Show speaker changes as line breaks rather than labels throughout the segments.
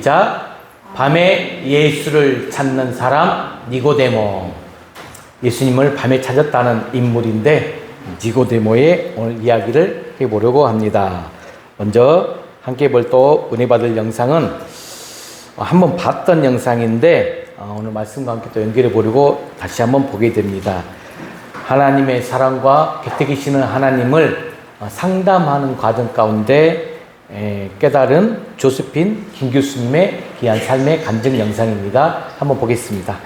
시작. 밤에 예수를 찾는 사람 니고데모. 예수님을 밤에 찾았다는 인물인데 니고데모의 오늘 이야기를 해보려고 합니다. 먼저 함께 볼 또 은혜 받을 영상은 한번 봤던 영상인데 오늘 말씀과 함께 또 연결해 보려고 다시 한번 보게 됩니다. 하나님의 사랑과 곁에 계시는 하나님을 상담하는 과정 가운데 깨달은 조세핀 김 교수님의 귀한 삶의 간증 영상입니다. 한번 보겠습니다.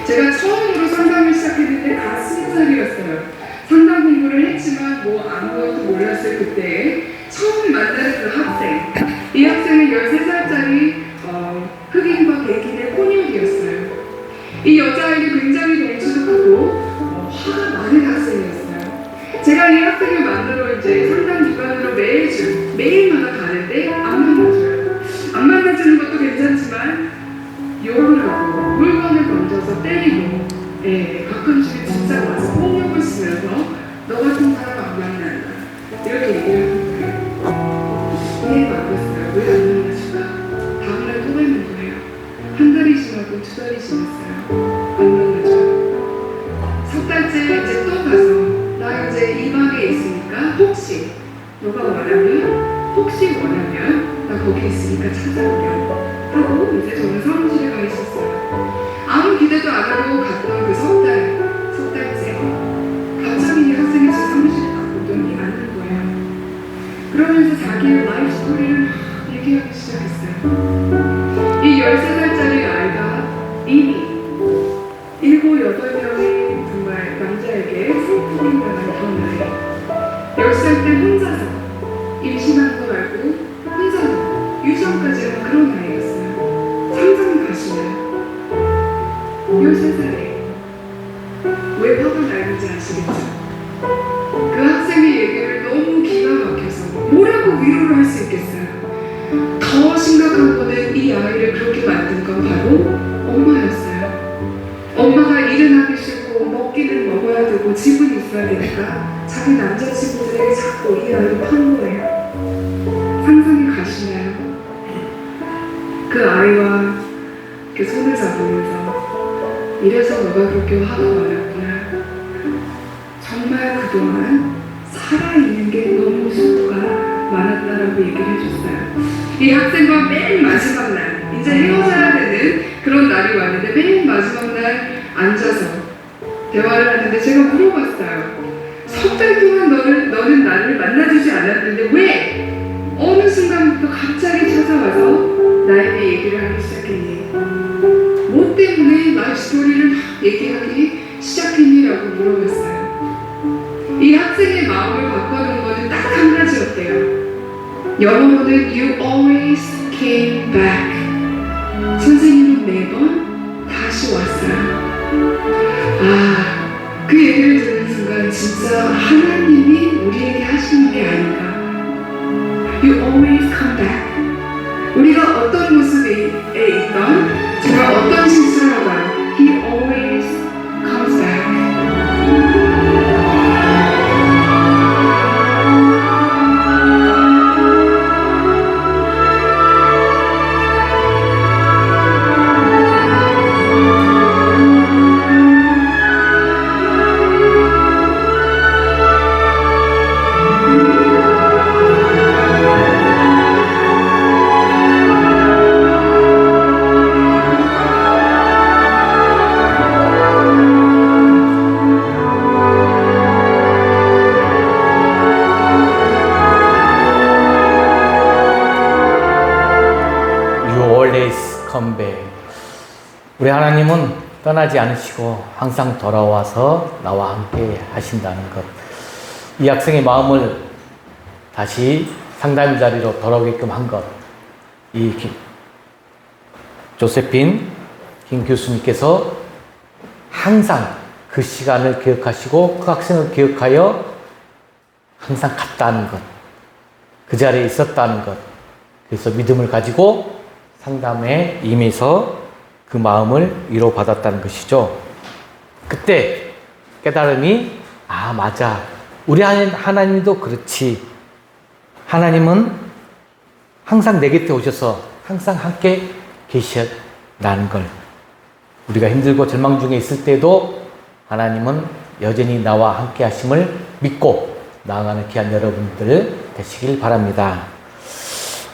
제가 처음으로 상담을 시작했는데 가슴이 떨렸어요. 상담 공부를 했지만 아무것도 몰랐을 그때 처음 만나는 그 학생. 이 학생은 13살짜리 흑인과 백인의 혼혈이었어요. 이 여자아이는 굉장히 덩치도 크고 화가 많은 학생이었어요. 제가 이 학생을 만나러 이제 상담 기관으로 매일마다 가는데 안 만나줘요. 안 만나주는 것도 괜찮지만 욕을 하고 물건을 던져서 때리고 가끔씩은 진짜 와서 폭력을 쓰면서 너 같은 사람 안 만난다 이렇게 얘기를 하는 거예요. 이해가 안 됐어요. 왜 안 만나줄까? 다음날 또 뵙는 거예요. 한 달이 지나고 두 달이 지났어요. 안 만나줘요. 석 달째 이제 또 가서 나 이제 이 방에 있으니까 혹시 너가 원하면 나 거기 있으니까 찾아오렴 하고 이제 저는 사무실에 가 있었어요. 아무 기대도 안 하고 갔던 그 석 달째 갑자기 이 학생이 제 사무실에 딱 오더니 앉는 거예요. 그러면서 자기의 라이프 스토리를 막 얘기하기 시작했어요. 이 13살짜리 아이가 이미 7, 8명의 정말 남자에게 성폭행 당한 그런 아이. 10살 때 혼자서 임신한 거 말고 혼자서 유전까지 한 그런 아이였어요. 상상이 가시나요? 13살에 왜 화가 나는지 아시겠죠? 그 학생의 얘기를 너무 기가 막혀서 뭐라고 위로를 할 수 있겠어요? 더 심각한 거는 이 아이를 그렇게 만든 건 바로 엄마였어요. 엄마가 일은 하기 싫고 먹기는 먹어야 되고 집은 있어야 되니까 자기 남자친구들에게 자꾸 이 아이를 판 거예요. 상상이 가시나요? 그 아이와 이렇게 손을 잡으면서 이래서 너가 그렇게 화가 많았구나. 정말 그동안 살아있는 게 너무 수고가 많았다라고 얘기를 해줬어요. 이 학생과 맨 마지막 날, 이제 헤어져야 되는 그런 날이 왔는데 맨 마지막 날 앉아서 대화를 하는데 제가 물어봤어요. 석 달 동안 너는 나를 만나주지 않았는데 왜 어느 순간부터 갑자기 찾아와서 나에게 얘기를 하기 시작했니? 뭐 때문에 라이프 스토리를 막 얘기하기 시작했니라고 물어봤어요. 이 학생의 마음을 바꿔놓은 거는 딱 한 가지였대요. 영어로는 You always came back. 선생님은 매번 다시 왔어요. 그 얘기를 듣는 순간 진짜 하나님이 우리에게 하시는 게 아닌가. You always come back. 우리가 어떤 모습에 있던 정말 어떤 실수를 하던 He always comes back.
우리 하나님은 떠나지 않으시고 항상 돌아와서 나와 함께 하신다는 것. 이 학생의 마음을 다시 상담 자리로 돌아오게끔 한 것. 이 조세핀 김 교수님께서 항상 그 시간을 기억하시고 그 학생을 기억하여 항상 갔다는 것. 그 자리에 있었다는 것. 그래서 믿음을 가지고 상담에 임해서 그 마음을 위로받았다는 것이죠. 그때 깨달음이, 아, 맞아. 우리 하나님도 그렇지. 하나님은 항상 내 곁에 오셔서 항상 함께 계셨다는 걸. 우리가 힘들고 절망 중에 있을 때도 하나님은 여전히 나와 함께 하심을 믿고 나아가는 귀한 여러분들 되시길 바랍니다.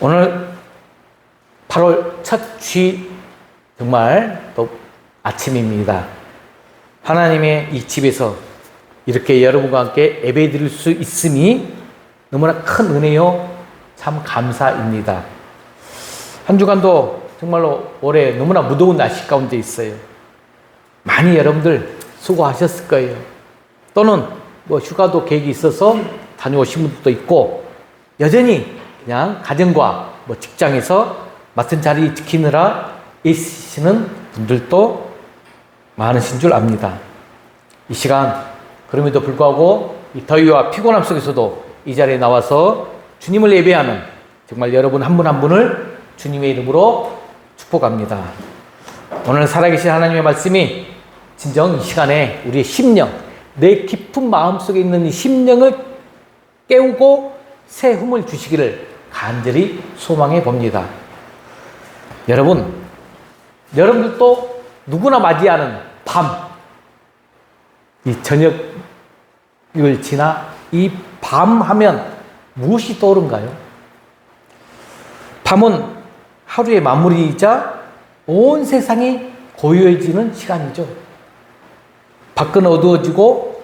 오늘 8월 첫 주일 정말 또 아침입니다. 하나님의 이 집에서 이렇게 여러분과 함께 예배 드릴 수 있음이 너무나 큰 은혜요. 참 감사입니다. 한 주간도 정말로 올해 너무나 무더운 날씨 가운데 있어요. 많이 여러분들 수고하셨을 거예요. 또는 뭐 휴가도 계획이 있어서 다녀오신 분들도 있고, 여전히 그냥 가정과 뭐 직장에서 맡은 자리 지키느라 있으시는 분들도 많으신 줄 압니다. 이 시간 그럼에도 불구하고 이 더위와 피곤함 속에서도 이 자리에 나와서 주님을 예배하는 정말 여러분 한 분 한 분을 주님의 이름으로 축복합니다. 오늘 살아계신 하나님의 말씀이 진정 이 시간에 우리의 심령, 내 깊은 마음속에 있는 이 심령을 깨우고 새 힘을 주시기를 간절히 소망해 봅니다. 여러분들도 누구나 맞이하는 밤, 이 저녁을 지나 이 밤 하면 무엇이 떠오른가요? 밤은 하루의 마무리이자 온 세상이 고요해지는 시간이죠. 밖은 어두워지고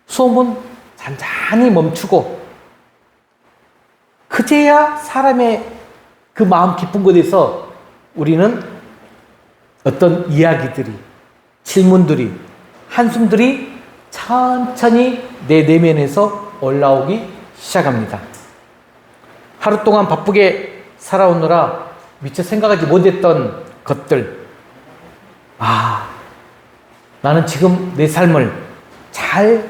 소음은 잔잔히 멈추고, 그제야 사람의 그 마음 깊은 곳에서 우리는 어떤 이야기들이, 질문들이, 한숨들이 천천히 내 내면에서 올라오기 시작합니다. 하루 동안 바쁘게 살아오느라 미처 생각하지 못했던 것들, 아, 나는 지금 내 삶을 잘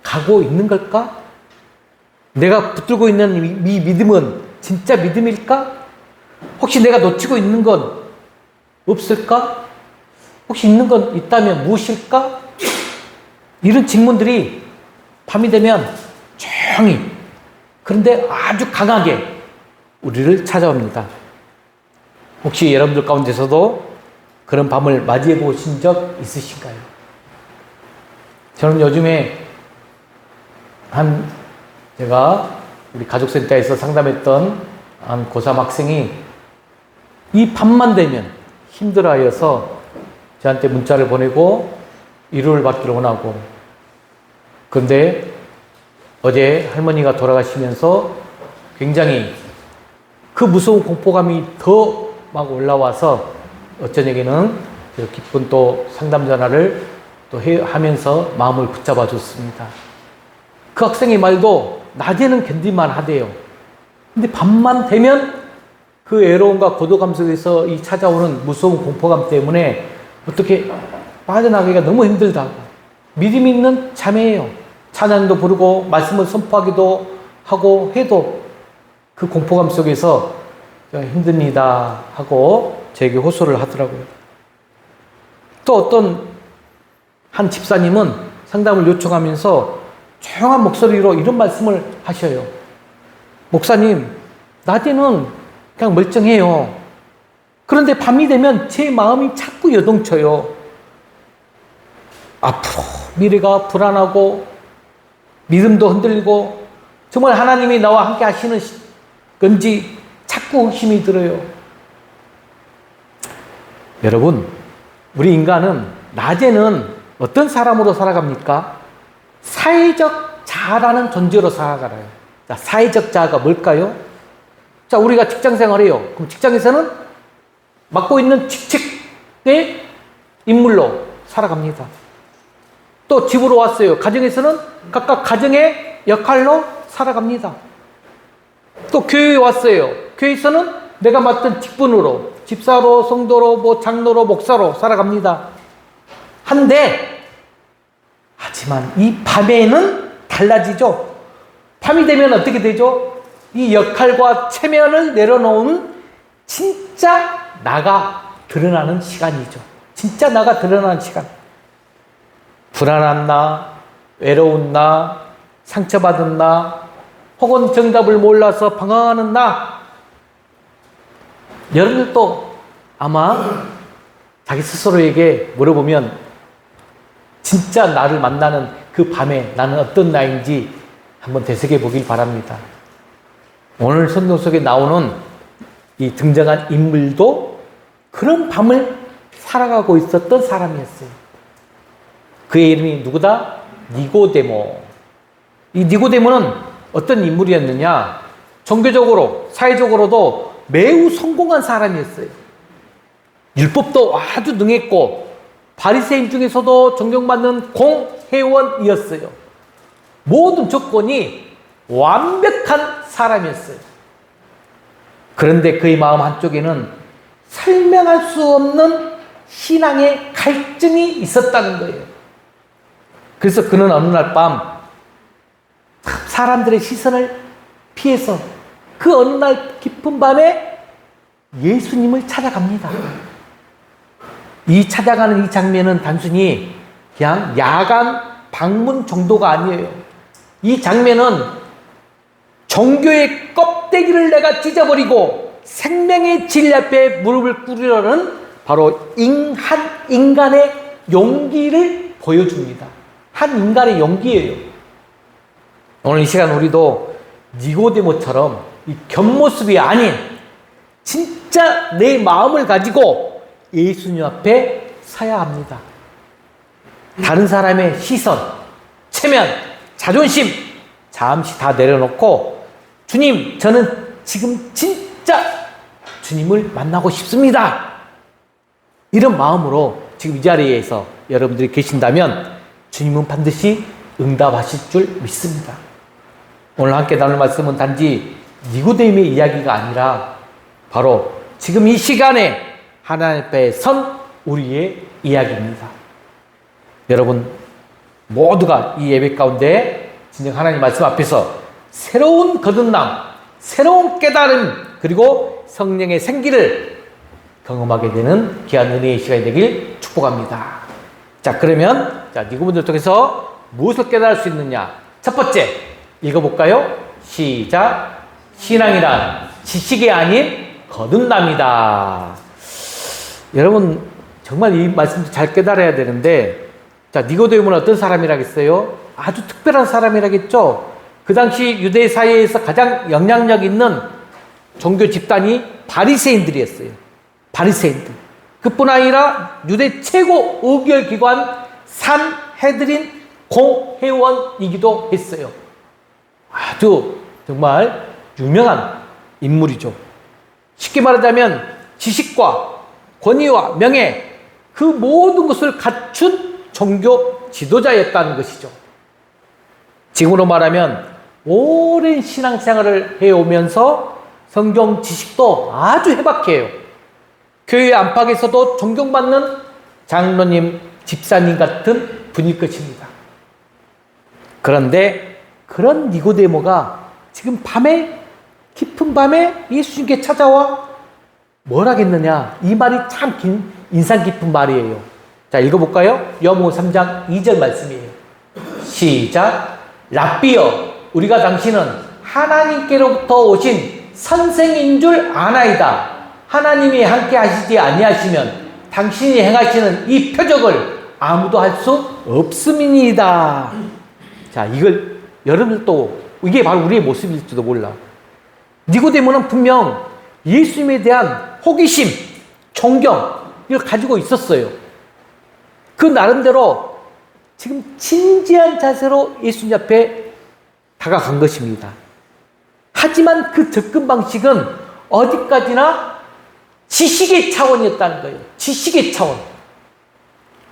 가고 있는 걸까? 내가 붙들고 있는 이 믿음은 진짜 믿음일까? 혹시 내가 놓치고 있는 건 없을까? 혹시 있는 건 있다면 무엇일까? 이런 질문들이 밤이 되면 조용히, 그런데 아주 강하게 우리를 찾아옵니다. 혹시 여러분들 가운데서도 그런 밤을 맞이해 보신 적 있으신가요? 저는 요즘에 제가 우리 가족센터에서 상담했던 한 고3 학생이 이 밤만 되면 힘들어하여서 저한테 문자를 보내고 위로를 받기를 원하고, 그런데 어제 할머니가 돌아가시면서 굉장히 그 무서운 공포감이 더 막 올라와서 어쩌냐기는 기쁜 또 상담 전화를 또 하면서 마음을 붙잡아 줬습니다. 그 학생의 말도 낮에는 견딜만 하대요. 근데 밤만 되면 그 외로움과 고독감 속에서 이 찾아오는 무서운 공포감 때문에 어떻게 빠져나가기가 너무 힘들다고. 믿음 있는 자매예요. 찬양도 부르고 말씀을 선포하기도 하고 해도 그 공포감 속에서 힘듭니다 하고 저에게 호소를 하더라고요. 또 어떤 한 집사님은 상담을 요청하면서 조용한 목소리로 이런 말씀을 하셔요. 목사님, 낮에는 그냥 멀쩡해요. 그런데 밤이 되면 제 마음이 자꾸 요동쳐요. 앞으로 미래가 불안하고 믿음도 흔들리고 정말 하나님이 나와 함께 하시는 건지 자꾸 힘이 들어요. 여러분, 우리 인간은 낮에는 어떤 사람으로 살아갑니까? 사회적 자아라는 존재로 살아가요. 자, 사회적 자아가 뭘까요? 자, 우리가 직장 생활해요. 그럼 직장에서는 맡고 있는 직책의 인물로 살아갑니다. 또 집으로 왔어요. 가정에서는 각각 가정의 역할로 살아갑니다. 또 교회에 왔어요. 교회에서는 내가 맡은 직분으로 집사로, 성도로, 뭐 장로로, 목사로 살아갑니다. 한데 하지만 이 밤에는 달라지죠. 밤이 되면 어떻게 되죠? 이 역할과 체면을 내려놓은 진짜 나가 드러나는 시간이죠. 진짜 나가 드러나는 시간. 불안한 나, 외로운 나, 상처받은 나, 혹은 정답을 몰라서 방황하는 나. 여러분들도 아마 자기 스스로에게 물어보면 진짜 나를 만나는 그 밤에 나는 어떤 나인지 한번 되새겨 보길 바랍니다. 오늘 성경 속에 나오는 이 등장한 인물도 그런 밤을 살아가고 있었던 사람이었어요. 그의 이름이 누구다? 니고데모. 이 니고데모는 어떤 인물이었느냐? 종교적으로, 사회적으로도 매우 성공한 사람이었어요. 율법도 아주 능했고 바리새인 중에서도 존경받는 공회원이었어요. 모든 조건이 완벽한 사람이었어요. 그런데 그의 마음 한쪽에는 설명할 수 없는 신앙의 갈증이 있었다는 거예요. 그래서 그는 어느 날 밤 사람들의 시선을 피해서 그 어느 날 깊은 밤에 예수님을 찾아갑니다. 이 찾아가는 이 장면은 단순히 그냥 야간 방문 정도가 아니에요. 이 장면은 종교의 껍데기를 내가 찢어버리고 생명의 진리 앞에 무릎을 꿇으려는 바로 한 인간의 용기를 보여줍니다. 한 인간의 용기예요. 오늘 이 시간 우리도 니고데모처럼 이 겉모습이 아닌 진짜 내 마음을 가지고 예수님 앞에 서야 합니다. 다른 사람의 시선, 체면, 자존심 잠시 다 내려놓고 주님, 저는 지금 진짜 주님을 만나고 싶습니다. 이런 마음으로 지금 이 자리에서 여러분들이 계신다면 주님은 반드시 응답하실 줄 믿습니다. 오늘 함께 나눌 말씀은 단지 니고데모의 이야기가 아니라 바로 지금 이 시간에 하나님 앞에 선 우리의 이야기입니다. 여러분 모두가 이 예배 가운데 진정 하나님 말씀 앞에서 새로운 거듭남, 새로운 깨달음, 그리고 성령의 생기를 경험하게 되는 귀한 은혜의 시간이 되길 축복합니다. 자, 그러면 니고데모를 통해서 무엇을 깨달을 수 있느냐? 첫 번째 읽어볼까요? 시작. 신앙이란 지식이 아닌 거듭남이다. 여러분 정말 이 말씀도 잘 깨달아야 되는데, 자, 니고데모는 어떤 사람이라겠어요? 아주 특별한 사람이라겠죠. 그 당시 유대 사회에서 가장 영향력 있는 종교 집단이 바리새인들이었어요. 바리새인들. 그뿐 아니라 유대 최고 의결기관 산헤드린 공회원이기도 했어요. 아주 정말 유명한 인물이죠. 쉽게 말하자면 지식과 권위와 명예, 그 모든 것을 갖춘 종교 지도자였다는 것이죠. 지금으로 말하면 오랜 신앙생활을 해오면서 성경 지식도 아주 해박해요. 교회 안팎에서도 존경받는 장로님, 집사님 같은 분일 것입니다. 그런데 그런 니고데모가 지금 밤에, 깊은 밤에 예수님께 찾아와 뭘 하겠느냐? 이 말이 참 인상 깊은 말이에요. 자, 읽어볼까요? 요한복음 3장 2절 말씀이에요. 시작. 랍비여, 우리가 당신은 하나님께로부터 오신 선생인 줄 아나이다. 하나님이 함께 하시지 아니하시면 당신이 행하시는 이 표적을 아무도 할 수 없음이니이다. 자, 이걸 여러분들도 이게 바로 우리의 모습일지도 몰라. 니고데모는 분명 예수님에 대한 호기심, 존경 이걸 가지고 있었어요. 그 나름대로 지금 진지한 자세로 예수님 앞에 다가간 것입니다. 하지만 그 접근 방식은 어디까지나 지식의 차원이었다는 거예요. 지식의 차원.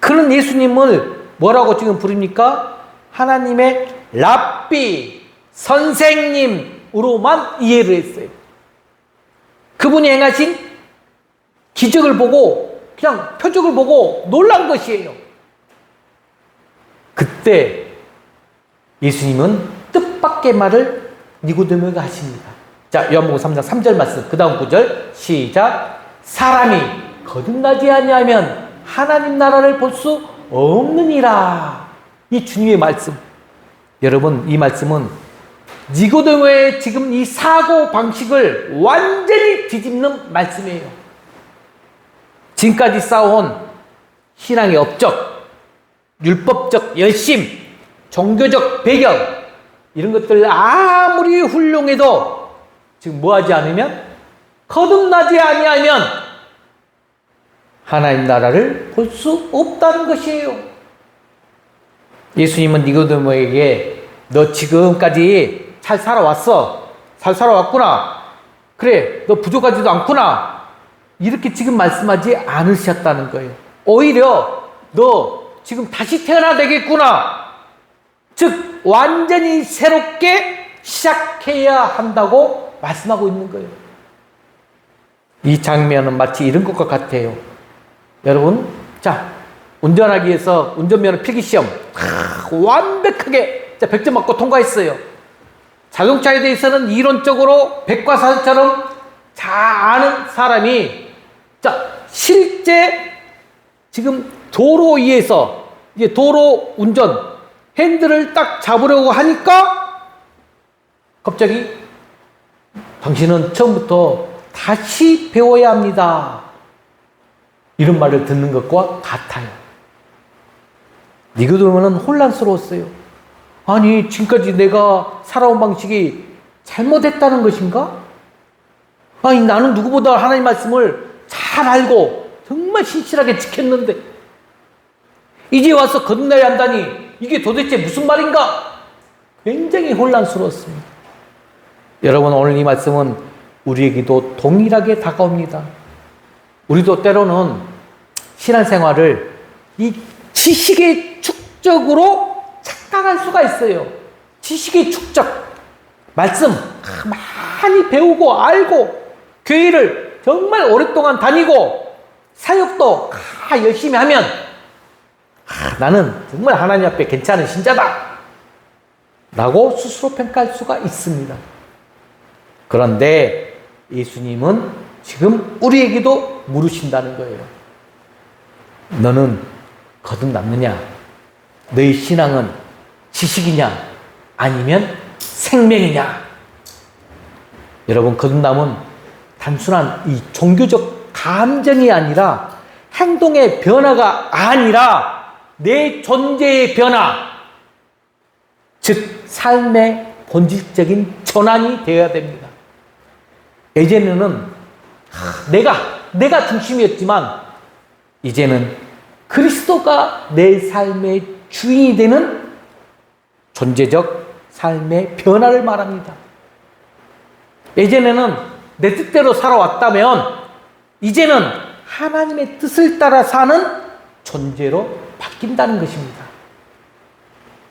그런 예수님을 뭐라고 지금 부릅니까? 하나님의 랍비, 선생님으로만 이해를 했어요. 그분이 행하신 기적을 보고, 그냥 표적을 보고 놀란 것이에요. 그때 예수님은 뜻밖의 말을 니고데모에게 하십니다. 자, 요한복음 3장 3절 말씀, 그 다음 9절 시작. 사람이 거듭나지 아니하면 하나님 나라를 볼 수 없느니라. 이 주님의 말씀. 여러분, 이 말씀은 니고데모의 지금 이 사고 방식을 완전히 뒤집는 말씀이에요. 지금까지 쌓아온 신앙의 업적, 율법적 열심, 종교적 배경, 이런 것들 아무리 훌륭해도 지금 뭐하지 않으면, 거듭나지 아니하면 하나님 나라를 볼 수 없다는 것이에요. 예수님은 니고데모에게 너 지금까지 잘 살아왔어. 잘 살아왔구나. 그래, 너 부족하지도 않구나. 이렇게 지금 말씀하지 않으셨다는 거예요. 오히려 너 지금 다시 태어나야 되겠구나. 즉 완전히 새롭게 시작해야 한다고 말씀하고 있는 거예요. 이 장면은 마치 이런 것과 같아요. 여러분, 자, 운전하기 위해서 운전면허 필기시험 완벽하게 100점 맞고 통과했어요. 자동차에 대해서는 이론적으로 백과사전처럼 잘 아는 사람이, 자, 실제 지금 도로 위에서 이제 도로 운전 핸들을 딱 잡으려고 하니까 갑자기 당신은 처음부터 다시 배워야 합니다. 이런 말을 듣는 것과 같아요. 니고데모는 혼란스러웠어요. 아니, 지금까지 내가 살아온 방식이 잘못했다는 것인가? 아니, 나는 누구보다 하나님 말씀을 잘 알고 정말 신실하게 지켰는데 이제 와서 거듭나야 한다니 이게 도대체 무슨 말인가? 굉장히 혼란스러웠습니다. 여러분, 오늘 이 말씀은 우리에게도 동일하게 다가옵니다. 우리도 때로는 신앙생활을 이 지식의 축적으로 착각할 수가 있어요. 지식의 축적. 말씀 많이 배우고 알고 교회를 정말 오랫동안 다니고 사역도 열심히 하면 나는 정말 하나님 앞에 괜찮은 신자다 라고 스스로 평가할 수가 있습니다. 그런데 예수님은 지금 우리에게도 물으신다는 거예요. 너는 거듭났느냐? 너의 신앙은 지식이냐? 아니면 생명이냐? 여러분, 거듭남은 단순한 이 종교적 감정이 아니라 행동의 변화가 아니라 내 존재의 변화, 즉 삶의 본질적인 전환이 되어야 됩니다. 예전에는 내가 중심이었지만 이제는 그리스도가 내 삶의 주인이 되는 존재적 삶의 변화를 말합니다. 예전에는 내 뜻대로 살아왔다면 이제는 하나님의 뜻을 따라 사는 존재로 바뀐다는 것입니다.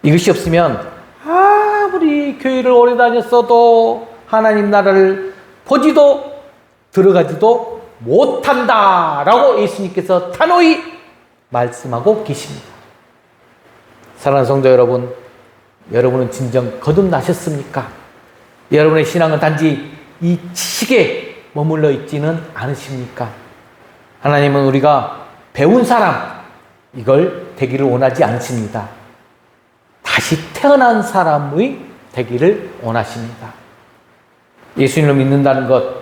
이것이 없으면 아무리 교회를 오래 다녔어도 하나님 나라를 보지도 들어가지도 못한다라고 예수님께서 단호히 말씀하고 계십니다. 사랑하는 성도 여러분, 여러분은 진정 거듭나셨습니까? 여러분의 신앙은 단지 이 지식에 머물러 있지는 않으십니까? 하나님은 우리가 배운 사람, 이걸 되기를 원하지 않습니다. 다시 태어난 사람의 되기를 원하십니다. 예수님을 믿는다는 것,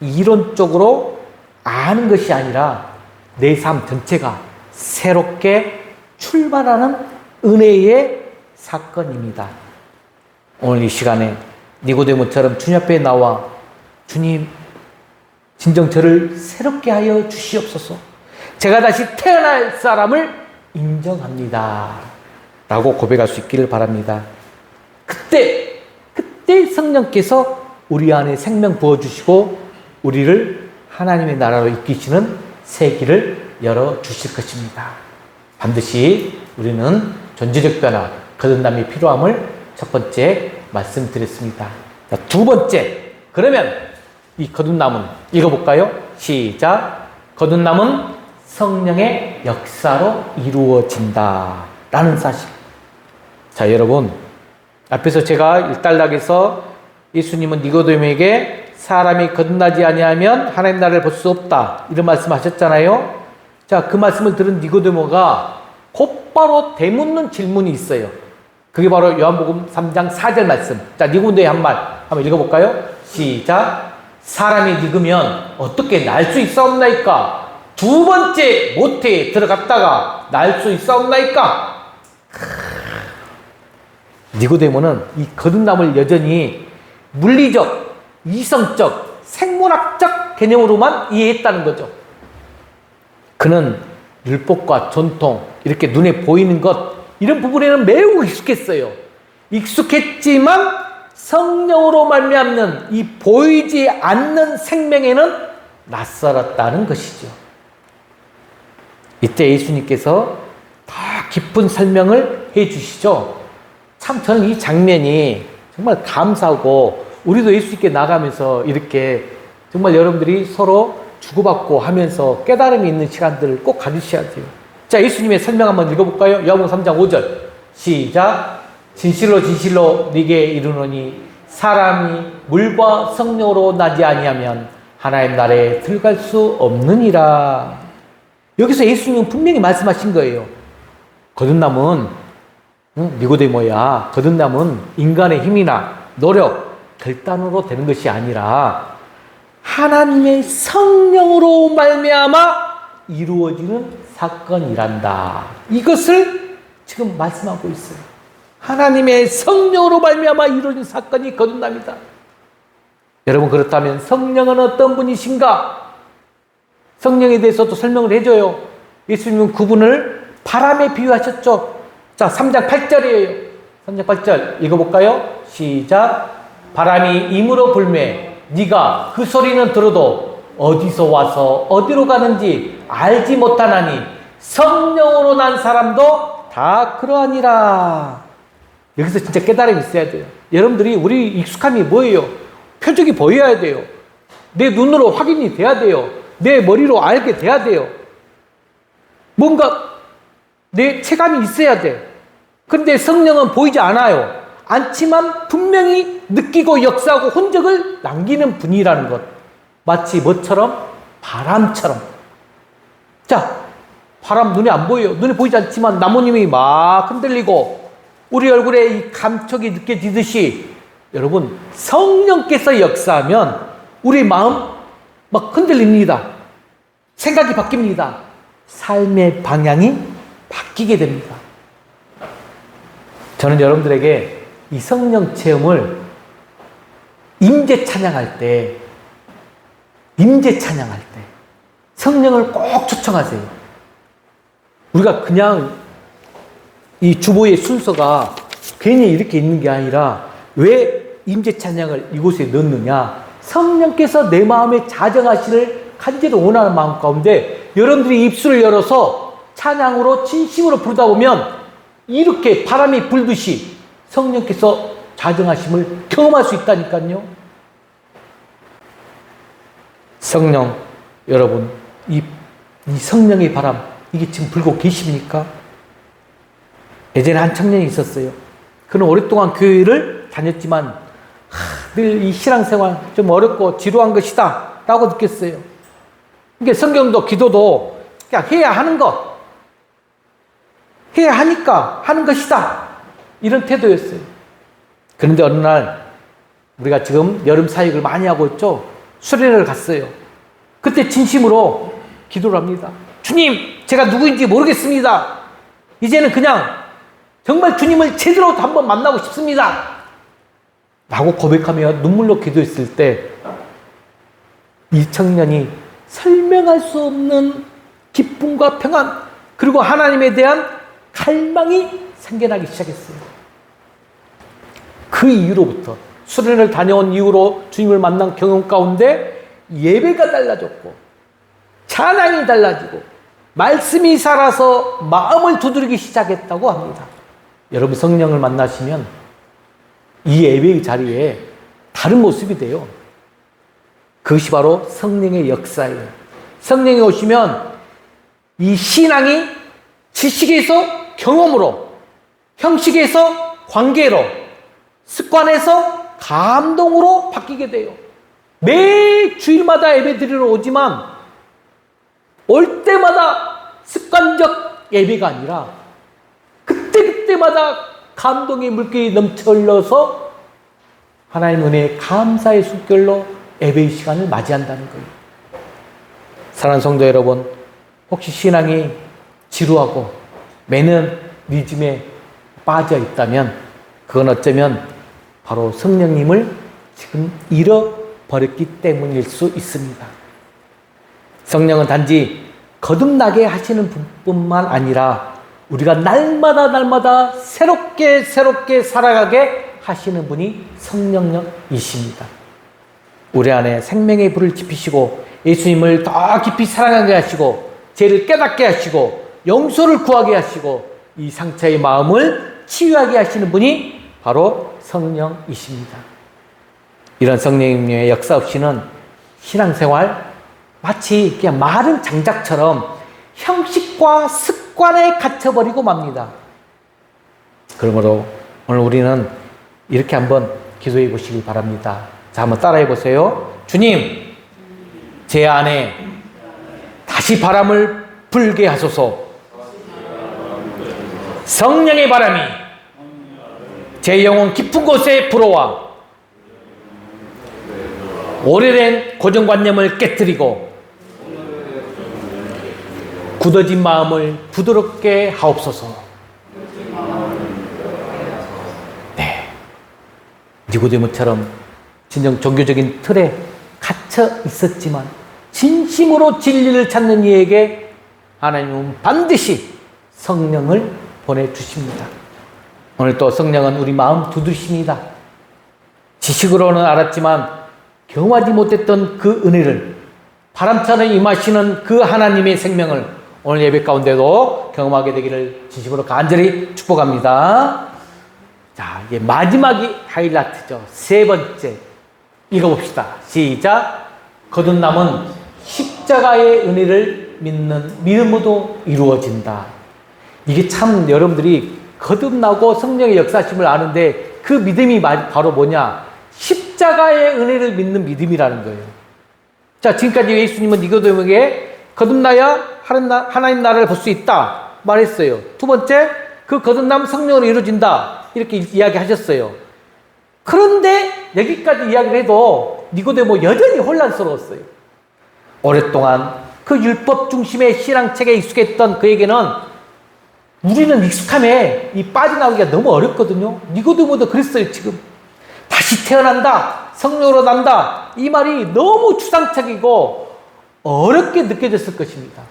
이론적으로 아는 것이 아니라 내 삶 전체가 새롭게 출발하는 은혜의 사건입니다. 오늘 이 시간에 니고데모처럼 주님 앞에 나와 주님, 진정 저를 새롭게 하여 주시옵소서. 제가 다시 태어날 사람을 인정합니다. 라고 고백할 수 있기를 바랍니다. 그때 성령께서 우리 안에 생명 부어주시고 우리를 하나님의 나라로 이끄시는 새 길을 열어주실 것입니다. 반드시 우리는 존재적 변화, 거듭남이 필요함을 첫 번째 말씀드렸습니다. 자, 두 번째, 그러면 이 거듭남은 읽어볼까요? 시작. 거듭남은 성령의 역사로 이루어진다 라는 사실. 자, 여러분, 앞에서 제가 일단락에서 예수님은 니고데모에게 사람이 거듭나지 아니하면 하나님 나라를 볼 수 없다, 이런 말씀하셨잖아요. 자, 그 말씀을 들은 니고데모가 곧바로 되묻는 질문이 있어요. 그게 바로 요한복음 3장 4절 말씀. 자, 니고데모의 한 말 한번 읽어볼까요? 시작. 사람이 늙으면 어떻게 날 수 있사옵나이까? 두 번째 모태에 들어갔다가 날 수 있사옵나이까? 니고데모는 이 거듭남을 여전히 물리적, 이성적, 생물학적 개념으로만 이해했다는 거죠. 그는 율법과 전통, 이렇게 눈에 보이는 것, 이런 부분에는 매우 익숙했어요. 익숙했지만 성령으로 말미암는 이 보이지 않는 생명에는 낯설었다는 것이죠. 이때 예수님께서 더 깊은 설명을 해 주시죠. 참 저는 이 장면이 정말 감사하고, 우리도 예수님께 나가면서 이렇게 정말 여러분들이 서로 주고받고 하면서 깨달음이 있는 시간들을 꼭 가지셔야 돼요. 자, 예수님의 설명 한번 읽어볼까요? 요한복음 3장 5절 시작. 진실로 진실로 네게 이르노니 사람이 물과 성령으로 나지 아니하면 하나님 나라에 들어갈 수 없느니라. 여기서 예수님은 분명히 말씀하신 거예요. 거듭남은 니고데모야, 거듭남은 인간의 힘이나 노력, 결단으로 되는 것이 아니라 하나님의 성령으로 말미암아 이루어지는 사건이란다. 이것을 지금 말씀하고 있어요. 하나님의 성령으로 말미암아 이루어진 사건이 거듭남이다. 여러분, 그렇다면 성령은 어떤 분이신가? 성령에 대해서도 설명을 해줘요. 예수님은 그분을 바람에 비유하셨죠. 자, 3장 8절이에요. 3장 8절 읽어볼까요? 시작. 바람이 임으로 불매 네가 그 소리는 들어도 어디서 와서 어디로 가는지 알지 못하나니 성령으로 난 사람도 다 그러하니라. 여기서 진짜 깨달음이 있어야 돼요. 여러분들이, 우리 익숙함이 뭐예요? 표적이 보여야 돼요. 내 눈으로 확인이 돼야 돼요. 내 머리로 알게 돼야 돼요. 뭔가 내 체감이 있어야 돼. 그런데 성령은 보이지 않지만 분명히 느끼고 역사하고 흔적을 남기는 분이라는 것. 마치 뭐처럼? 바람처럼. 자, 바람 눈에 안 보여요. 눈에 보이지 않지만 나뭇잎이 막 흔들리고 우리 얼굴에 이 감촉이 느껴지듯이, 여러분, 성령께서 역사하면 우리 마음 막 흔들립니다. 생각이 바뀝니다. 삶의 방향이 바뀌게 됩니다. 저는 여러분들에게 이 성령 체험을 임재 찬양할 때 성령을 꼭 초청하세요. 우리가 그냥 이 주보의 순서가 괜히 이렇게 있는 게 아니라, 왜 임재 찬양을 이곳에 넣느냐? 성령께서 내 마음에 자정하시를 간절히 원하는 마음 가운데 여러분들이 입술을 열어서 찬양으로 진심으로 부르다 보면 이렇게 바람이 불듯이 성령께서 자정하심을 경험할 수 있다니까요. 성령, 여러분, 이 성령의 바람, 이게 지금 불고 계십니까? 예전에 한 청년이 있었어요. 그는 오랫동안 교회를 다녔지만 늘 이 신앙생활 좀 어렵고 지루한 것이다 라고 느꼈어요. 이게 성경도 기도도 그냥 해야 하는 것, 해야 하니까 하는 것이다, 이런 태도였어요. 그런데 어느 날, 우리가 지금 여름 사역을 많이 하고 있죠. 수련회를 갔어요. 그때 진심으로 기도를 합니다. 주님, 제가 누구인지 모르겠습니다. 이제는 그냥 정말 주님을 제대로 한번 만나고 싶습니다 라고 고백하며 눈물로 기도했을 때, 이 청년이 설명할 수 없는 기쁨과 평안, 그리고 하나님에 대한 갈망이 생겨나기 시작했어요. 그 이후로부터, 수련을 다녀온 이후로 주님을 만난 경험 가운데 예배가 달라졌고 찬양이 달라지고 말씀이 살아서 마음을 두드리기 시작했다고 합니다. 여러분, 성령을 만나시면 이 예배의 자리에 다른 모습이 돼요. 그것이 바로 성령의 역사예요. 성령이 오시면 이 신앙이 지식에서 경험으로, 형식에서 관계로, 습관에서 감동으로 바뀌게 돼요. 매 주일마다 예배 드리러 오지만 올 때마다 습관적 예배가 아니라 그때마다 감동의 물결이 넘쳐 흘러서 하나님 은혜의 감사의 숨결로 예배의 시간을 맞이한다는 거예요. 사랑하는 성도 여러분, 혹시 신앙이 지루하고 매너리즘에 빠져 있다면 그건 어쩌면 바로 성령님을 지금 잃어버렸기 때문일 수 있습니다. 성령은 단지 거듭나게 하시는 분뿐만 아니라 우리가 날마다 새롭게 살아가게 하시는 분이 성령이십니다. 우리 안에 생명의 불을 지피시고 예수님을 더 깊이 사랑하게 하시고 죄를 깨닫게 하시고 용서를 구하게 하시고 이 상처의 마음을 치유하게 하시는 분이 바로 성령이십니다. 이런 성령님의 역사 없이는 신앙생활 마치 그냥 마른 장작처럼 형식과 습관에 갇혀버리고 맙니다. 그러므로 오늘 우리는 이렇게 한번 기도해 보시기 바랍니다. 자, 한번 따라해 보세요. 주님, 제 안에 다시 바람을 불게 하소서. 성령의 바람이 제 영혼 깊은 곳에 불어와 오래된 고정관념을 깨뜨리고 굳어진 마음을 부드럽게 하옵소서. 네, 니고데모처럼 진정 종교적인 틀에 갇혀 있었지만 진심으로 진리를 찾는 이에게 하나님은 반드시 성령을 보내주십니다. 오늘 또 성령은 우리 마음 두드리십니다. 지식으로는 알았지만 경험하지 못했던 그 은혜를, 바람처럼 임하시는 그 하나님의 생명을 오늘 예배 가운데도 경험하게 되기를 진심으로 간절히 축복합니다. 자, 이제 마지막이 하이라이트죠. 세 번째 읽어봅시다. 시작. 거듭남은 십자가의 은혜를 믿는 믿음으로 이루어진다. 이게 참 여러분들이 거듭나고 성령의 역사심을 아는데 그 믿음이 바로 뭐냐? 십자가의 은혜를 믿는 믿음이라는 거예요. 자, 지금까지 예수님은 니고데모에게 거듭나야 하나님 나라를 볼 수 있다 말했어요. 두 번째, 그 거듭남 성령으로 이루어진다 이렇게 이야기하셨어요. 그런데 여기까지 이야기를 해도 니고데모 여전히 혼란스러웠어요. 오랫동안 그 율법 중심의 신앙책에 익숙했던 그에게는 우리는 익숙함에 이 빠져나오기가 너무 어렵거든요. 니고데모도 그랬어요. 지금 다시 태어난다, 성령으로 난다, 이 말이 너무 추상적이고 어렵게 느껴졌을 것입니다.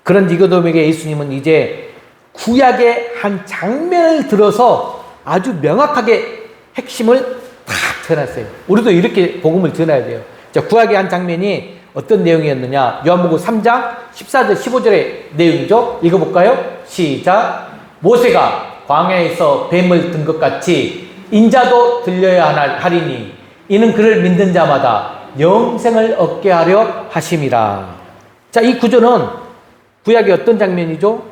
그런 니고데모에게 예수님은 이제 구약의 한 장면을 들어서 아주 명확하게 핵심을 다 전했어요. 우리도 이렇게 복음을 전해야 돼요. 자, 구약의 한 장면이 어떤 내용이었느냐? 요한복음 3장 14절 15절의 내용이죠. 읽어볼까요? 시작. 모세가 광야에서 뱀을 든 것 같이 인자도 들려야 하리니 이는 그를 믿는 자마다 영생을 얻게 하려 하심이라. 자, 이 구절은 구약의 어떤 장면이죠?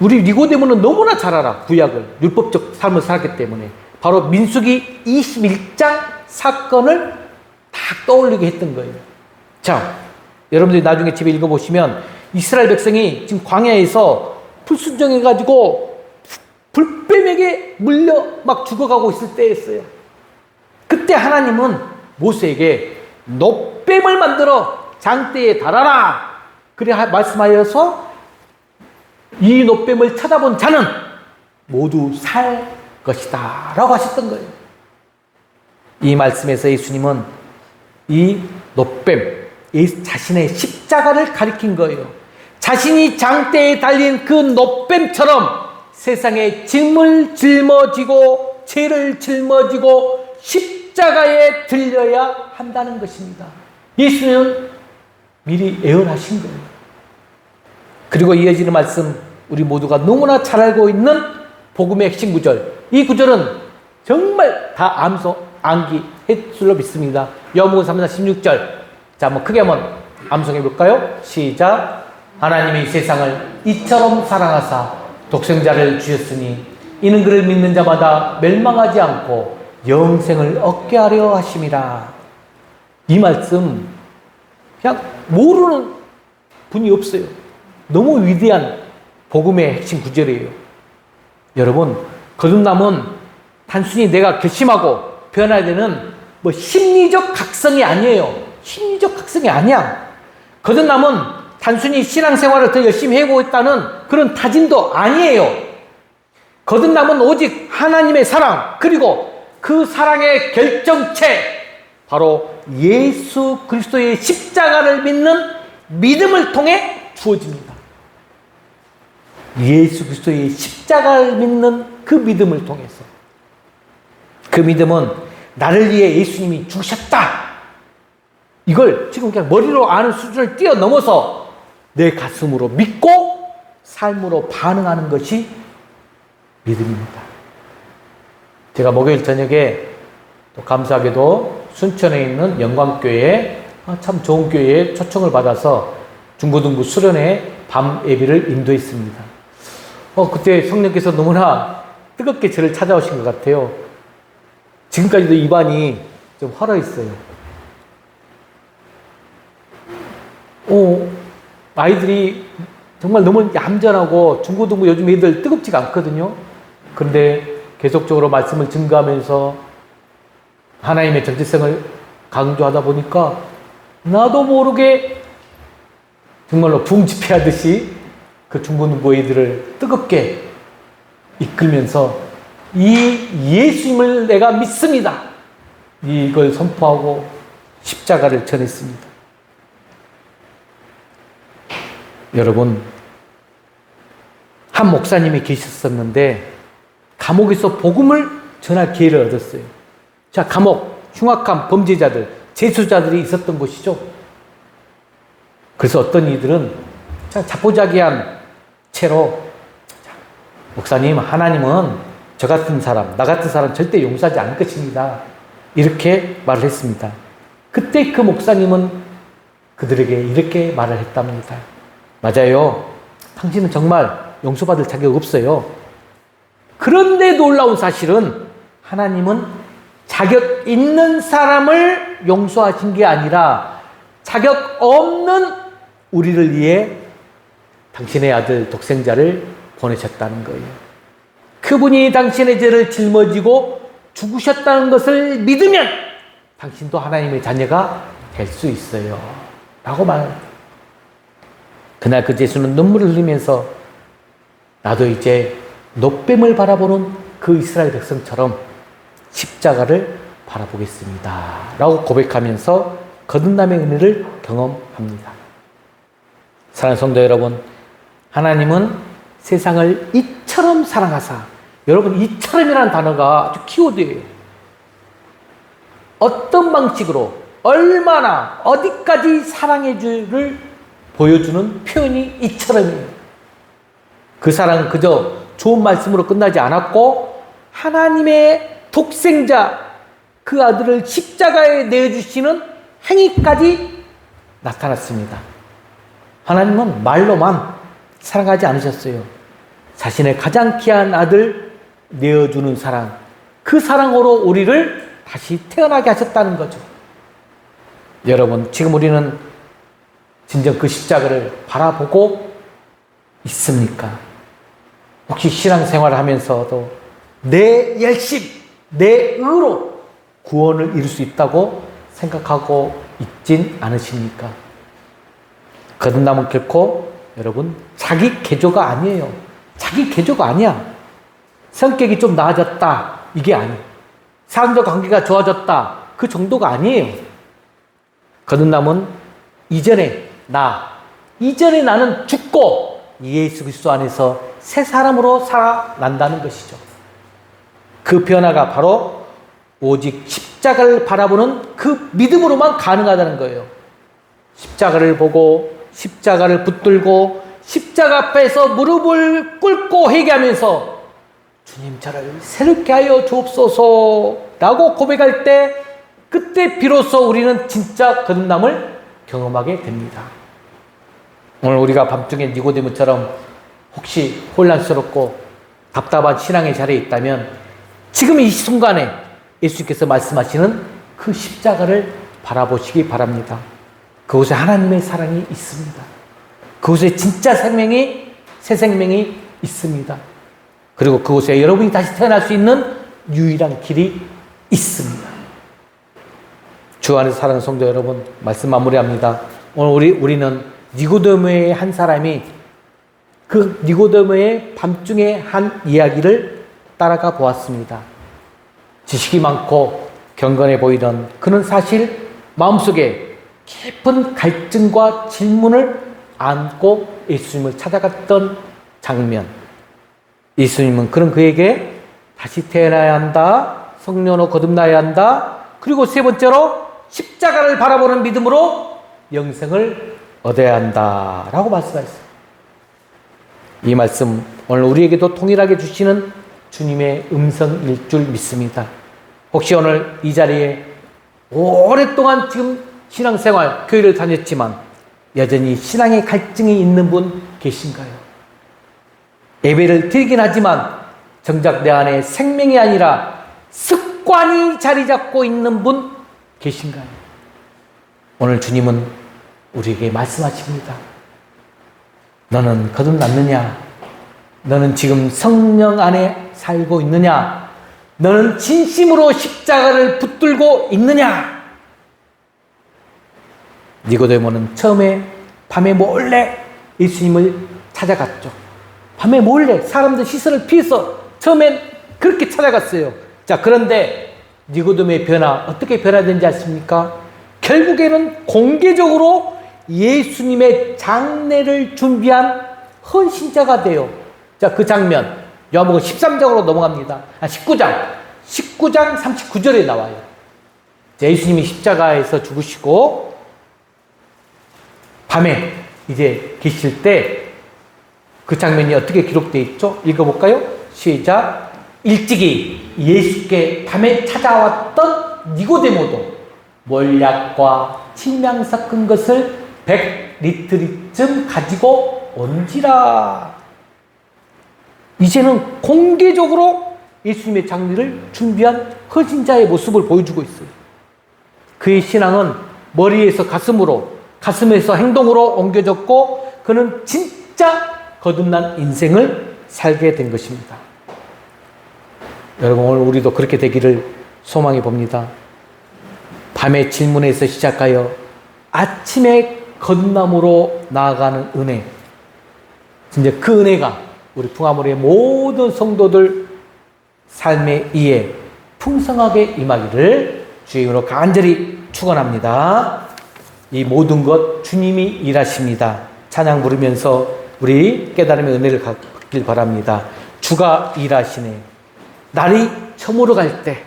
우리 니고데모는 너무나 잘 알아. 구약을 율법적 삶을 살았기 때문에 바로 민수기 21장 사건을 딱 떠올리게 했던 거예요. 자, 여러분들이 나중에 집에 읽어보시면 이스라엘 백성이 지금 광야에서 불순종해가지고 불뱀에게 물려 막 죽어가고 있을 때였어요. 그때 하나님은 모세에게 놋뱀을 만들어 장대에 달아라 그래 말씀하여서 이 놋뱀을 찾아본 자는 모두 살 것이다 라고 하셨던 거예요. 이 말씀에서 예수님은 이 놋뱀, 자신의 십자가를 가리킨 거예요. 자신이 장대에 달린 그 놋뱀처럼 세상에 짐을 짊어지고 죄를 짊어지고 십자가에 들려야 한다는 것입니다. 예수님은 미리 예언하신 거예요. 그리고 이어지는 말씀, 우리 모두가 너무나 잘 알고 있는 복음의 핵심 구절. 이 구절은 정말 다 암기할 줄로 믿습니다. 요한복음 3장 16절. 자, 한번 크게 한번 암송해 볼까요? 시작. 하나님이 세상을 이처럼 사랑하사 독생자를 주셨으니 이는 그를 믿는 자마다 멸망하지 않고 영생을 얻게 하려 하심이라. 이 말씀 그냥 모르는 분이 없어요. 너무 위대한 복음의 핵심 구절이에요. 여러분, 거듭남은 단순히 내가 결심하고 변화해야 되는 뭐 심리적 각성이 아니에요. 심리적 각성이 아니야. 거듭남은 단순히 신앙생활을 더 열심히 해보겠다는 그런 다짐도 아니에요. 거듭남은 오직 하나님의 사랑, 그리고 그 사랑의 결정체, 바로 예수 그리스도의 십자가를 믿는 믿음을 통해 주어집니다. 예수 그리스도의 십자가를 믿는 그 믿음을 통해서. 그 믿음은 나를 위해 예수님이 죽으셨다, 이걸 지금 그냥 머리로 아는 수준을 뛰어넘어서 내 가슴으로 믿고 삶으로 반응하는 것이 믿음입니다. 제가 목요일 저녁에 또 감사하게도 순천에 있는 영광교회에 참 좋은 교회에 초청을 받아서 중고등부 수련회 밤 예배를 인도했습니다. 그때 성령께서 너무나 뜨겁게 저를 찾아오신 것 같아요. 지금까지도 입안이 좀 헐어 있어요. 아이들이 정말 너무 얌전하고 중고등부 요즘 애들 뜨겁지가 않거든요. 그런데 계속적으로 말씀을 증거하면서 하나님의 정체성을 강조하다 보니까 나도 모르게 정말로 붕집회하듯이 그 중고등부 애들을 뜨겁게 이끌면서 이 예수님을 내가 믿습니다, 이걸 선포하고 십자가를 전했습니다. 여러분, 한 목사님이 계셨었는데 감옥에서 복음을 전할 기회를 얻었어요. 자, 감옥, 흉악한 범죄자들, 재수자들이 있었던 곳이죠. 그래서 어떤 이들은 자포자기한 채로, 목사님, 하나님은 저 같은 사람, 나 같은 사람 절대 용서하지 않을 것입니다, 이렇게 말을 했습니다. 그때 그 목사님은 그들에게 이렇게 말을 했답니다. 맞아요. 당신은 정말 용서받을 자격 없어요. 그런데 놀라운 사실은 하나님은 자격 있는 사람을 용서하신 게 아니라 자격 없는 우리를 위해 당신의 아들 독생자를 보내셨다는 거예요. 그분이 당신의 죄를 짊어지고 죽으셨다는 것을 믿으면 당신도 하나님의 자녀가 될 수 있어요, 라고 말합니다. 그날 그 제수는 눈물을 흘리면서 나도 이제 놋뱀을 바라보는 그 이스라엘 백성처럼 십자가를 바라보겠습니다, 라고 고백하면서 거듭남의 은혜를 경험합니다. 사랑하는 성도 여러분, 하나님은 세상을 이처럼 사랑하사, 여러분, 이처럼이라는 단어가 아주 키워드예요. 어떤 방식으로, 얼마나, 어디까지 사랑의 줄을 보여주는 표현이 이처럼이에요. 그 사랑은 그저 좋은 말씀으로 끝나지 않았고 하나님의 독생자, 그 아들을 십자가에 내어주시는 행위까지 나타났습니다. 하나님은 말로만 사랑하지 않으셨어요. 자신의 가장 귀한 아들 내어주는 사랑, 그 사랑으로 우리를 다시 태어나게 하셨다는 거죠. 여러분, 지금 우리는 진정 그 십자가를 바라보고 있습니까? 혹시 신앙생활을 하면서도 내 열심, 내 의로 구원을 이룰 수 있다고 생각하고 있진 않으십니까? 거듭남은 결코 여러분 자기 개조가 아니에요. 자기 개조가 아니야. 성격이 좀 나아졌다, 이게 아니에요. 사람과 관계가 좋아졌다, 그 정도가 아니에요. 거듭남은 이전에 나는 죽고 예수 그리스도 안에서 새 사람으로 살아난다는 것이죠. 그 변화가 바로 오직 십자가를 바라보는 그 믿음으로만 가능하다는 거예요. 십자가를 보고 십자가를 붙들고 십자가 앞에서 무릎을 꿇고 회개하면서 주님, 저를 새롭게 하여 주옵소서 라고 고백할 때, 그때 비로소 우리는 진짜 거듭남을 경험하게 됩니다. 오늘 우리가 밤중에 니고데모처럼 혹시 혼란스럽고 답답한 신앙의 자리에 있다면 지금 이 순간에 예수님께서 말씀하시는 그 십자가를 바라보시기 바랍니다. 그곳에 하나님의 사랑이 있습니다. 그곳에 진짜 생명이, 새 생명이 있습니다. 그리고 그곳에 여러분이 다시 태어날 수 있는 유일한 길이 있습니다. 주 안에서 사랑하는 성도 여러분, 말씀 마무리합니다. 오늘 우리는 니고데모의 한 사람이 그 니고데모의 밤중에 한 이야기를 따라가 보았습니다. 지식이 많고 경건해 보이던 그는 사실 마음속에 깊은 갈증과 질문을 안고 예수님을 찾아갔던 장면. 예수님은 그런 그에게 다시 태어나야 한다, 성령으로 거듭나야 한다, 그리고 세 번째로 십자가를 바라보는 믿음으로 영생을 얻어야 한다라고 말씀하셨어요. 이 말씀 오늘 우리에게도 동일하게 주시는 주님의 음성일 줄 믿습니다. 혹시 오늘 이 자리에 오랫동안 지금 신앙생활, 교회를 다녔지만 여전히 신앙의 갈증이 있는 분 계신가요? 예배를 드리긴 하지만 정작 내 안에 생명이 아니라 습관이 자리 잡고 있는 분 계신가요? 오늘 주님은 우리에게 말씀하십니다. 너는 거듭났느냐? 너는 지금 성령 안에 살고 있느냐? 너는 진심으로 십자가를 붙들고 있느냐? 니고데모는 처음에 밤에 몰래 예수님을 찾아갔죠. 밤에 몰래 사람들 시선을 피해서 처음엔 그렇게 찾아갔어요. 자, 그런데 니고데모의 변화, 어떻게 변화된지 아십니까? 결국에는 공개적으로 예수님의 장례를 준비한 헌신자가 돼요. 자, 그 장면 요한복음 13장으로 넘어갑니다. 19장 39절에 나와요. 자, 예수님이 십자가에서 죽으시고 밤에 이제 계실 때 그 장면이 어떻게 기록되어 있죠? 읽어볼까요? 시작. 일찍이 예수께 밤에 찾아왔던 니고데모도 몰약과 침량 섞은 것을 100리터쯤 가지고 온지라. 이제는 공개적으로 예수님의 장례를 준비한 헌신자의 모습을 보여주고 있어요. 그의 신앙은 머리에서 가슴으로, 가슴에서 행동으로 옮겨졌고 그는 진짜 거듭난 인생을 살게 된 것입니다. 여러분, 오늘 우리도 그렇게 되기를 소망해 봅니다. 밤의 질문에서 시작하여 아침에 거듭남으로 나아가는 은혜, 진짜 그 은혜가 우리 풍화물의 모든 성도들 삶의 이에 풍성하게 임하기를 주의 이름으로 간절히 축원합니다. 이 모든 것 주님이 일하십니다. 찬양 부르면서 우리 깨달음의 은혜를 갖길 바랍니다. 주가 일하시네. 날이 저물어 갈 때,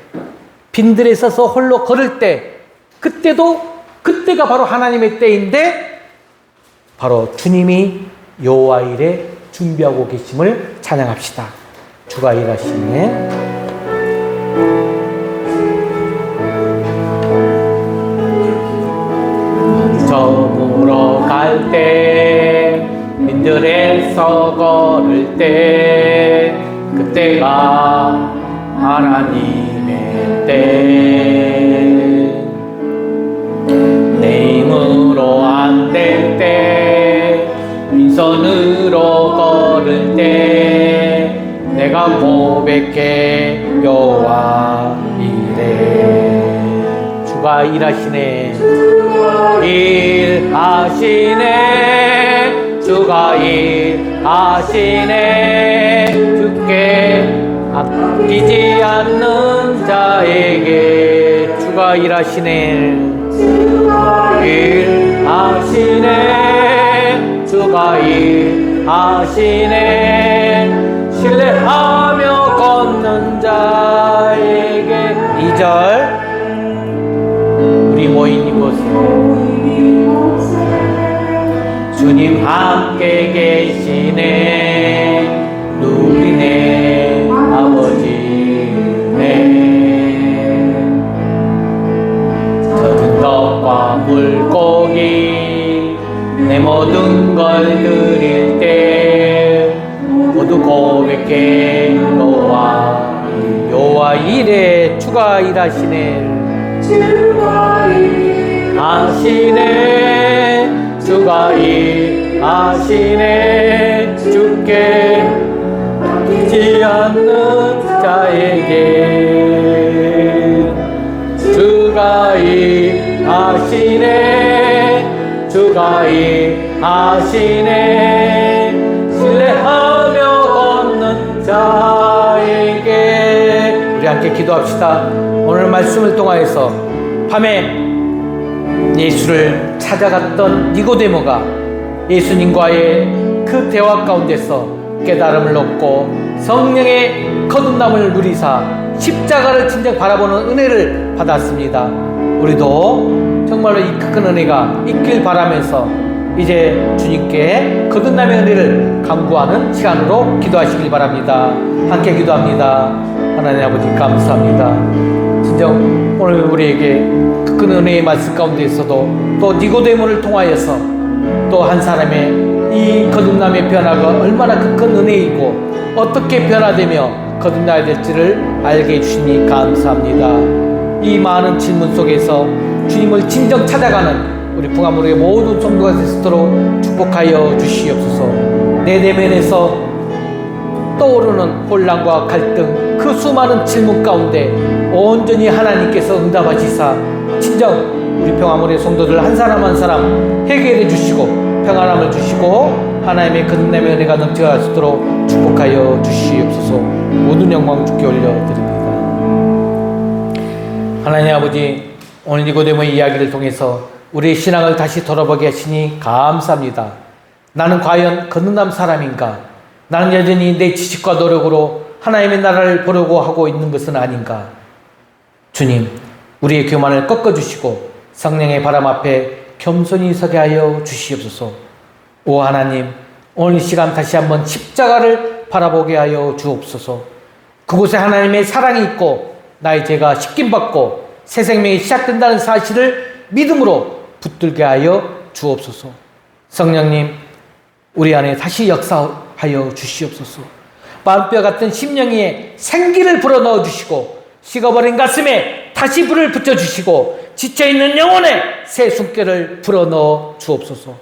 빈들에 서서 홀로 걸을 때, 그때가 바로 하나님의 때인데 바로 주님이 여호와 일에 준비하고 계심을 찬양합시다. 주가 일하시네. 저물어 갈 때, 빈들에서 걸을 때, 그때가 하나님의 때. 내 힘으로 안 될 때, 빈손으로 걸을 때, 내가 고백해 여호와 이래. 주가 일하시네. 일하시네. 주가 일하시네. 주께 아끼지 않는 자에게 주가 일하시네. 일하시네. 주가 일하시네. 신뢰하며 걷는 자에게. 2절 우리 모인 이곳에 주님 함께 계시네. 누리네 아버지네. 젖은 떡과 물고기 내 모든 걸 드릴 때 모두 고백해 여호와 주와 일에 주가 일하시네. 하시네. 주가 일하시네. 주께 맡기지 않는 자에게 주가 일하시네. 주가 일하시네. 신뢰하며 걷는 자에게. 우리 함께 기도합시다. 오늘 말씀을 통하여서 밤에 예수를 찾아갔던 니고데모가 예수님과의 그 대화 가운데서 깨달음을 얻고 성령의 거듭남을 누리사 십자가를 진정 바라보는 은혜를 받았습니다. 우리도 정말로 이 큰 은혜가 있길 바라면서 이제 주님께 거듭남의 은혜를 간구하는 시간으로 기도하시길 바랍니다. 함께 기도합니다. 하나님 아버지 감사합니다. 진정 오늘 우리에게 큰 은혜의 말씀 가운데에서도 또 니고데모를 통하여서 또 한 사람의 이 거듭남의 변화가 얼마나 큰 은혜이고 어떻게 변화되며 거듭나야 될지를 알게 해주시니 감사합니다. 이 많은 질문 속에서 주님을 진정 찾아가는 우리 풍암으로의 모든 성도가 될 수 있도록 축복하여 주시옵소서. 내 내면에서 떠오르는 혼란과 갈등, 그 수많은 질문 가운데 온전히 하나님께서 응답하시사 진정 우리 평화문의 성도들 한 사람 한 사람 해결해 주시고 평안함을 주시고 하나님의 거듭남의 은혜가 넘쳐갈 수 있도록 축복하여 주시옵소서. 모든 영광 주께 올려드립니다. 하나님 아버지, 오늘 니고데모의 이야기를 통해서 우리의 신앙을 다시 돌아보게 하시니 감사합니다. 나는 과연 거듭남 사람인가? 나는 여전히 내 지식과 노력으로 하나님의 나라를 보려고 하고 있는 것은 아닌가? 주님, 우리의 교만을 꺾어주시고 성령의 바람 앞에 겸손히 서게 하여 주시옵소서. 오 하나님, 오늘 이 시간 다시 한번 십자가를 바라보게 하여 주옵소서. 그곳에 하나님의 사랑이 있고 나의 죄가 씻김받고 새 생명이 시작된다는 사실을 믿음으로 붙들게 하여 주옵소서. 성령님, 우리 안에 다시 역사하여 주시옵소서. 마음뼈 같은 심령에 생기를 불어넣어 주시고 식어버린 가슴에 다시 불을 붙여주시고 지쳐있는 영혼에 새 숨결을 불어넣어 주옵소서.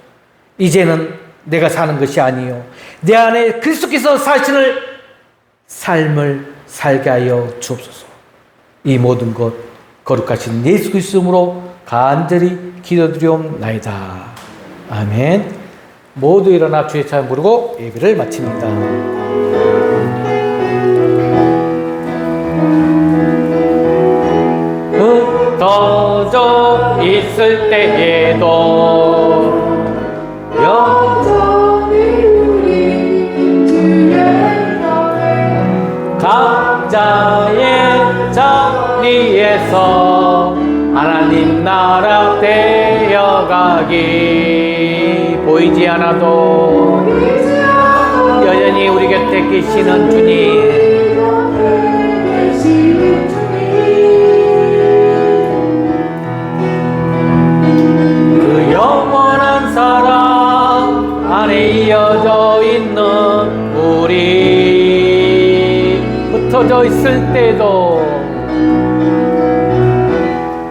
이제는 내가 사는 것이 아니요 내 안에 그리스도께서 사시는 삶을 살게 하여 주옵소서. 이 모든 것 거룩하신 예수 그리스도 이름으로 간절히 기도드리옵나이다. 아멘. 모두 일어나 주의 찬양 부르고 예배를 마칩니다. 흩어져 있을 때에도 여전히 우리 주의 각자의 자리에서 하나님 나라 되어가기. 보이지 않아도 여전히 우리 곁에 계시는 주님, 그 영원한 사랑 안에 이어져 있는 우리, 흩어져 있을 때도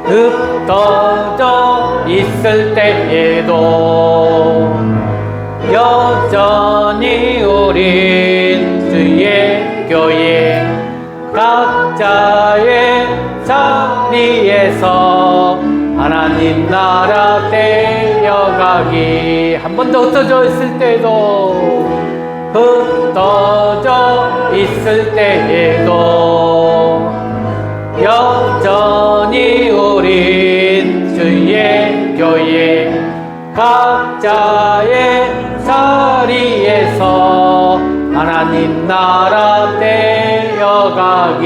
흩어져 있을 때에도 여전히 우린 주의 교회 각자의 자리에서 하나님 나라 되어가기. 한 번 더 흩어져 있을 때도 흩어져 있을 때에도 여전히 우린 주의 교회 각자의 자리에서 하나님 나라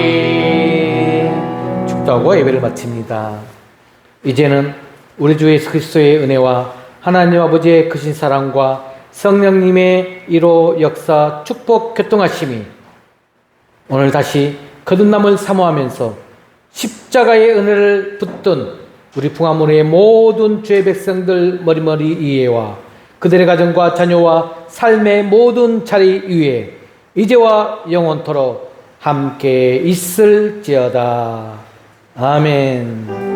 되어가기. 축도하고 예배를 마칩니다. 이제는 우리 주 예수 그리스도의 은혜와 하나님 아버지의 크신 사랑과 성령님의 이로 역사 축복 교통하심이 오늘 다시 거듭남을 사모하면서 십자가의 은혜를 붙든 우리 풍화문의 모든 주의 백성들 머리머리 위에와 그들의 가정과 자녀와 삶의 모든 자리 위에 이제와 영원토록 함께 있을지어다. 아멘.